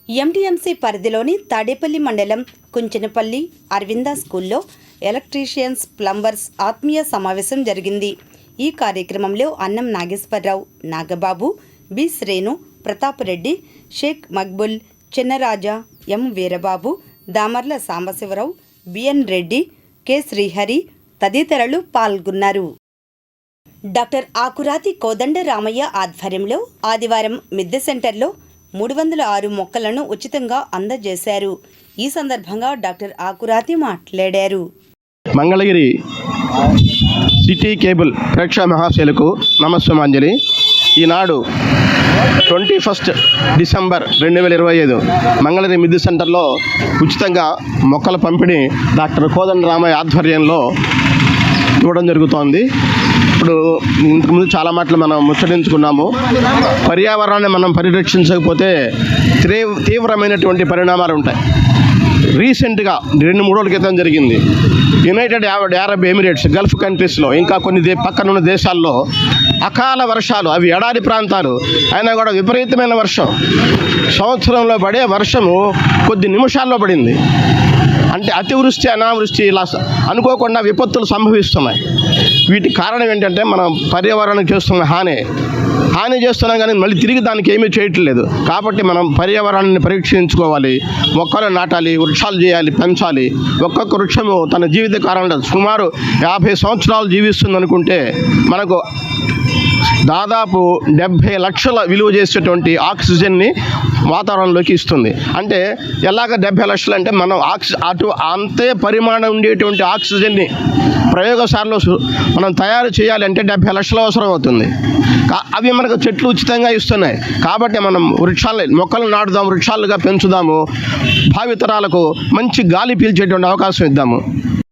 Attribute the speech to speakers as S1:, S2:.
S1: MTMC పరిధిలోని తాడేపల్లి మండలం కుంచెనపల్లి అరవింద స్కూల్లో ఎలక్ట్రీషియన్స్ ప్లంబర్స్ ఆత్మీయ సమావేశం జరిగింది. ఈ కార్యక్రమంలో అన్నం నాగేశ్వరరావు, నాగబాబు, బి శ్రేణు, ప్రతాప్ రెడ్డి, షేక్ మక్బుల్, చిన్నరాజా, ఎం వీరబాబు, దామర్ల సాంబశివరావు, బిఎన్ రెడ్డి, కె శ్రీహరి తదితరులు పాల్గొన్నారు. డాక్టర్ ఆకురాతి కోదండ రామయ్య ఆధ్వర్యంలో ఆదివారం మిద్దె సెంటర్లో 306 మొక్కలను ఉచితంగా అందజేశారు. ఈ సందర్భంగా డాక్టర్ ఆకురాతి మాట్లాడారు.
S2: మంగళగిరి సిటీ కేబుల్ ప్రేక్ష మహాశయులకు నమస్సుమాంజలి. ఈనాడు 21 డిసెంబర్ 2025 మంగళగిరి మిద్దె సెంటర్లో ఉచితంగా మొక్కల పంపిణీ డాక్టర్ కోదండ రామయ్య ఆధ్వర్యంలో ఇవ్వడం జరుగుతోంది. ఇప్పుడు ఇంతకుముందు చాలా మాటలు మనం ముచ్చటించుకున్నాము. పర్యావరణాన్ని మనం పరిరక్షించకపోతే తీవ్రమైనటువంటి పరిణామాలు ఉంటాయి. రీసెంట్గా 2-3 రోజుల క్రితం జరిగింది. యునైటెడ్ అరబ్ ఎమిరేట్స్, గల్ఫ్ కంట్రీస్లో, ఇంకా కొన్ని పక్కనున్న దేశాల్లో అకాల వర్షాలు, అవి ఎడారి ప్రాంతాలు అయినా కూడా విపరీతమైన వర్షం, సంవత్సరంలో పడే వర్షము కొద్ది నిమిషాల్లో పడింది. అంటే అతివృష్టి, అనావృష్టి ఇలా అనుకోకుండా విపత్తులు సంభవిస్తున్నాయి. వీటికి కారణం ఏంటంటే మనం పర్యావరణానికి చేస్తున్న హాని చేస్తున్నాం, కానీ మళ్ళీ తిరిగి దానికి ఏమీ చేయట్లేదు. కాబట్టి మనం పర్యావరణాన్ని పరీక్షించుకోవాలి, మొక్కలు నాటాలి, వృక్షాలు చేయాలి, పెంచాలి. ఒక్కొక్క వృక్షము తన జీవిత కాలంలో సుమారు 50 సంవత్సరాలు జీవిస్తుంది అనుకుంటే మనకు దాదాపు 70 లక్షల విలువ చేసేటువంటి ఆక్సిజన్ని వాతావరణంలోకి ఇస్తుంది. అంటే ఎలాగ 70 లక్షలు అంటే మనం అంతే పరిమాణం ఉండేటువంటి ఆక్సిజన్ని ప్రయోగశాలలో మనం తయారు చేయాలి అంటే 70 లక్షలు అవసరం అవుతుంది. అవి మనకు చెట్లు ఉచితంగా ఇస్తున్నాయి. కాబట్టి మనం మొక్కలు నాటుదాము, వృక్షాలుగా పెంచుదాము, భావితరాలకు మంచి గాలి పీల్చేటువంటి అవకాశం ఇద్దాము.